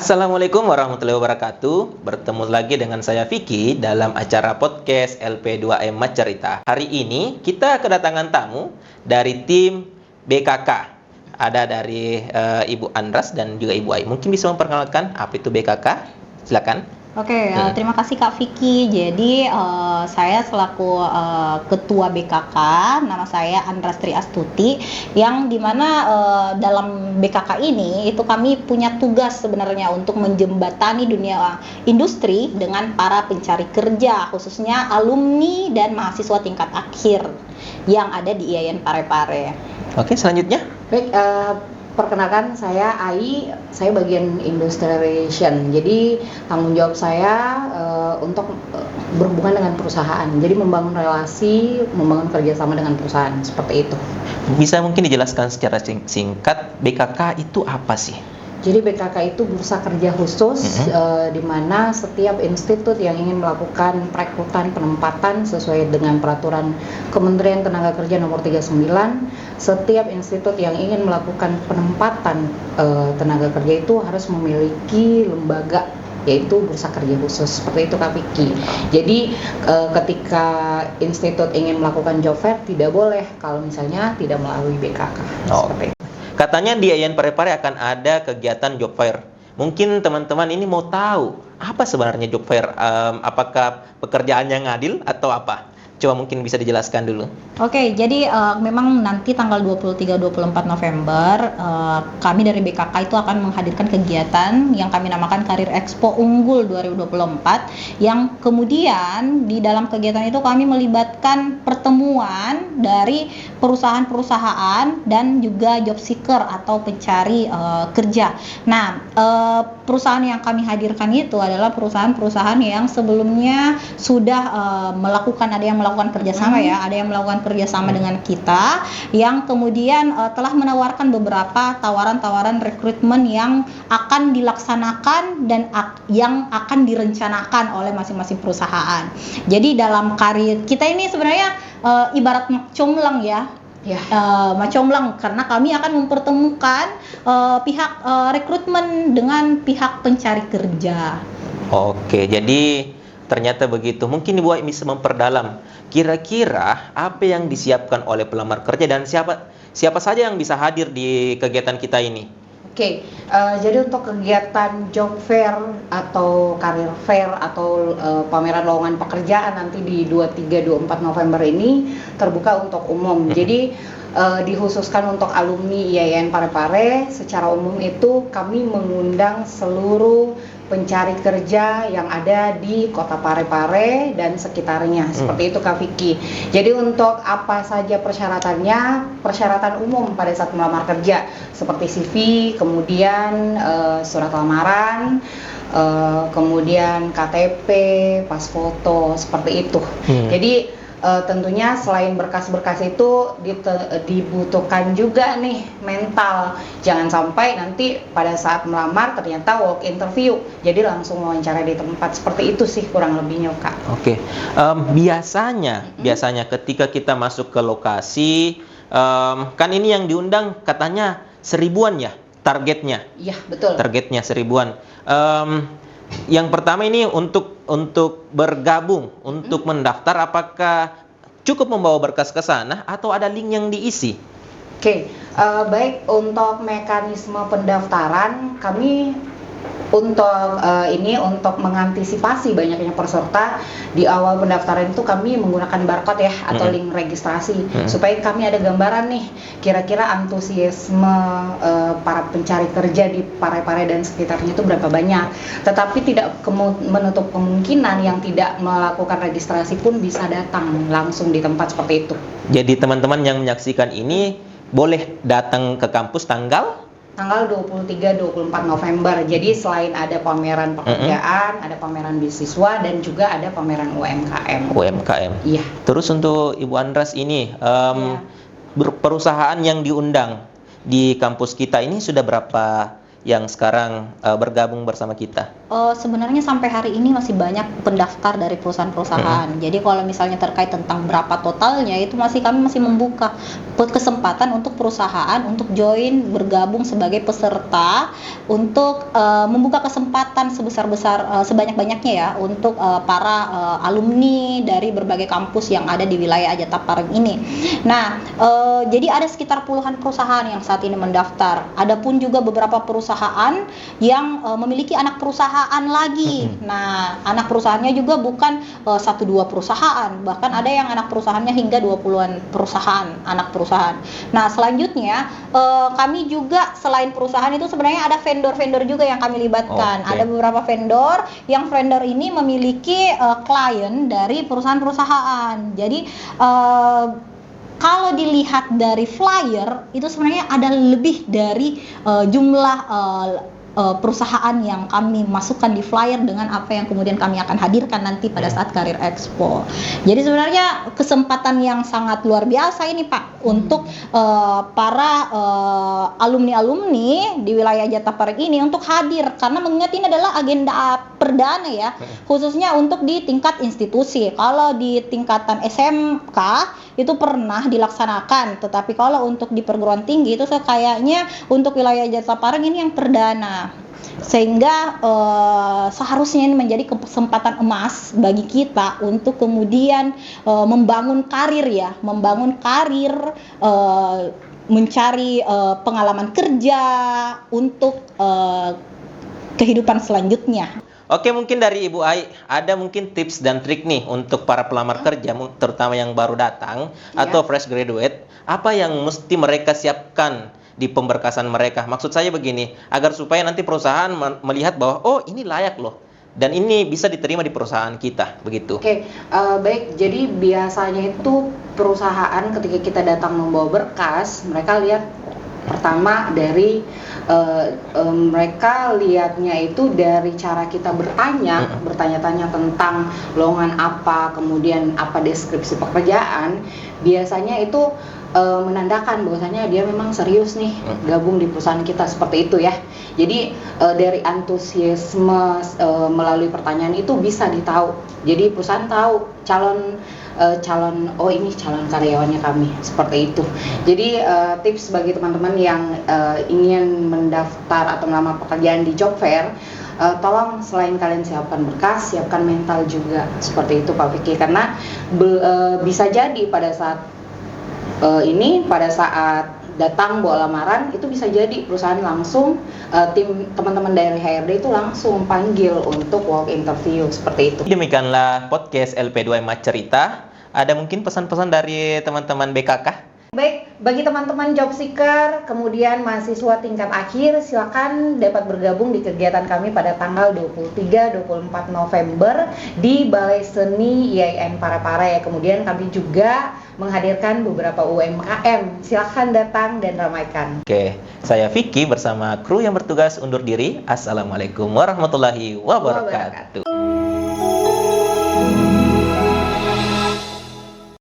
Assalamualaikum warahmatullahi wabarakatuh. Bertemu lagi dengan saya Vicky dalam acara podcast LP2M Macerita. Hari ini kita kedatangan tamu dari tim BKK. Ada dari Ibu Andras dan juga Ibu Ai. Mungkin bisa memperkenalkan apa itu BKK? Silakan. Oke, terima kasih Kak Vicky. Jadi saya selaku Ketua BKK, nama saya Andras Tri Astuti, yang dimana dalam BKK ini itu kami punya tugas sebenarnya untuk menjembatani dunia industri dengan para pencari kerja, khususnya alumni dan mahasiswa tingkat akhir yang ada di IAIN Parepare. Oke, selanjutnya. Baik, perkenalkan saya Ai, saya bagian Industrial Relation. Jadi tanggung jawab saya untuk berhubungan dengan perusahaan. Jadi membangun relasi, membangun kerjasama dengan perusahaan, seperti itu. Bisa mungkin dijelaskan secara singkat, BKK itu apa sih? Jadi BKK itu bursa kerja khusus di mana setiap institut yang ingin melakukan perekrutan penempatan sesuai dengan peraturan Kementerian Tenaga Kerja nomor 39, setiap institut yang ingin melakukan penempatan tenaga kerja itu harus memiliki lembaga, yaitu bursa kerja khusus. Seperti itu Kak Vicky. Jadi ketika institut ingin melakukan job fair tidak boleh kalau misalnya tidak melalui BKK. Seperti itu. Katanya di IAIN Parepare akan ada kegiatan job fair. Mungkin teman-teman ini mau tahu apa sebenarnya job fair? Apakah pekerjaan yang adil atau apa? Coba mungkin bisa dijelaskan dulu. Oke, jadi memang nanti tanggal 23-24 November kami dari BKK itu akan menghadirkan kegiatan yang kami namakan Karir Expo Unggul 2024, yang kemudian di dalam kegiatan itu kami melibatkan pertemuan dari perusahaan-perusahaan dan juga job seeker atau pencari kerja. Nah, perusahaan yang kami hadirkan itu adalah perusahaan-perusahaan yang sebelumnya sudah ada yang melakukan kerjasama ada yang melakukan kerjasama dengan kita, yang kemudian telah menawarkan beberapa tawaran-tawaran rekrutmen yang akan dilaksanakan dan yang akan direncanakan oleh masing-masing perusahaan. Jadi dalam karir kita ini sebenarnya ibarat comlang ya. Macomlang, karena kami akan mempertemukan pihak rekrutmen dengan pihak pencari kerja. Oke, jadi ternyata begitu. Mungkin Ibu Ai bisa memperdalam kira-kira apa yang disiapkan oleh pelamar kerja dan siapa saja yang bisa hadir di kegiatan kita ini. Oke, jadi untuk kegiatan job fair atau career fair atau pameran lowongan pekerjaan nanti di 23-24 November ini terbuka untuk umum. Jadi dikhususkan untuk alumni IAIN Parepare. Secara umum itu kami mengundang seluruh pencari kerja yang ada di Kota Parepare dan sekitarnya. Seperti itu Kak Vicky. Jadi untuk apa saja persyaratannya? Persyaratan umum pada saat melamar kerja seperti CV, kemudian surat lamaran, kemudian KTP, pas foto, seperti itu. Jadi tentunya selain berkas-berkas itu dibutuhkan juga nih mental. Jangan sampai nanti pada saat melamar ternyata walk interview, jadi langsung wawancara di tempat. Seperti itu sih kurang lebihnya Kak. Oke, biasanya ketika kita masuk ke lokasi, kan ini yang diundang katanya 1000-an ya targetnya. Iya betul. Targetnya 1000-an. Yang pertama ini untuk bergabung, untuk mendaftar, apakah cukup membawa berkas ke sana atau ada link yang diisi? Oke, baik, untuk mekanisme pendaftaran kami untuk mengantisipasi banyaknya peserta di awal pendaftaran itu kami menggunakan barcode ya atau link registrasi supaya kami ada gambaran nih kira-kira antusiasme para pencari kerja di Parepare dan sekitarnya itu berapa banyak. Tetapi tidak menutup kemungkinan yang tidak melakukan registrasi pun bisa datang langsung di tempat seperti itu. Jadi teman-teman yang menyaksikan ini boleh datang ke kampus tanggal 23-24 November. Jadi selain ada pameran pekerjaan, ada pameran beasiswa dan juga ada pameran UMKM. Iya. Terus untuk Ibu Andras ini perusahaan yang diundang di kampus kita ini sudah berapa yang sekarang bergabung bersama kita? Sebenarnya sampai hari ini masih banyak pendaftar dari perusahaan-perusahaan. Jadi kalau misalnya terkait tentang berapa totalnya, itu kami masih membuka kesempatan untuk perusahaan untuk join bergabung sebagai peserta untuk membuka kesempatan sebanyak-banyaknya ya untuk para alumni dari berbagai kampus yang ada di wilayah Ajata Pareng ini. Nah, jadi ada sekitar puluhan perusahaan yang saat ini mendaftar. Adapun juga beberapa perusahaan yang memiliki anak perusahaan lagi. Nah, anak perusahaannya juga bukan 1-2 perusahaan, bahkan ada yang anak perusahaannya hingga 20-an perusahaan, anak perusahaan. Nah, selanjutnya kami juga selain perusahaan itu sebenarnya ada vendor-vendor juga yang kami libatkan. Ada beberapa vendor yang vendor ini memiliki klien dari perusahaan-perusahaan. Jadi kalau dilihat dari flyer itu sebenarnya ada lebih dari jumlah perusahaan yang kami masukkan di flyer dengan apa yang kemudian kami akan hadirkan nanti pada saat Karir Expo. Jadi sebenarnya kesempatan yang sangat luar biasa ini Pak untuk para alumni-alumni di wilayah Ajata Pareng ini untuk hadir, karena mengingat ini adalah agenda perdana ya, khususnya untuk di tingkat institusi. Kalau di tingkatan SMK itu pernah dilaksanakan, tetapi kalau untuk di perguruan tinggi itu kayaknya untuk wilayah Ajata Pareng ini yang perdana, sehingga seharusnya ini menjadi kesempatan emas bagi kita untuk kemudian membangun karir, mencari pengalaman kerja untuk kehidupan selanjutnya. Oke, mungkin dari Ibu Ai ada mungkin tips dan trik nih untuk para pelamar kerja, terutama yang baru datang atau fresh graduate, apa yang mesti mereka siapkan di pemberkasan mereka? Maksud saya begini, agar supaya nanti perusahaan melihat bahwa oh ini layak loh dan ini bisa diterima di perusahaan kita, begitu. Oke, baik. Jadi biasanya itu perusahaan ketika kita datang membawa berkas, mereka lihat pertama dari mereka lihatnya itu dari cara kita bertanya-tanya tentang lowongan apa, kemudian apa deskripsi pekerjaan. Biasanya itu menandakan bahwasanya dia memang serius nih gabung di perusahaan kita, seperti itu ya. Jadi dari antusiasme melalui pertanyaan itu bisa ditahu. Jadi perusahaan tahu calon oh ini calon karyawannya kami, seperti itu. Jadi tips bagi teman-teman yang ingin mendaftar atau melamar pekerjaan di job fair, tolong selain kalian siapkan berkas, siapkan mental juga, seperti itu Pak Vicky, karena bisa jadi pada saat pada saat datang bawa lamaran itu bisa jadi perusahaan langsung tim teman-teman dari HRD itu langsung panggil untuk walk interview, seperti itu. Demikianlah podcast LP2M Cerita. Ada mungkin pesan-pesan dari teman-teman BKK? Baik, bagi teman-teman job seeker, kemudian mahasiswa tingkat akhir, silakan dapat bergabung di kegiatan kami pada tanggal 23-24 November di Balai Seni IAIN Parepare. Kemudian kami juga menghadirkan beberapa UMKM. Silakan datang dan ramaikan. Oke, saya Vicky bersama kru yang bertugas undur diri. Assalamualaikum warahmatullahi wabarakatuh.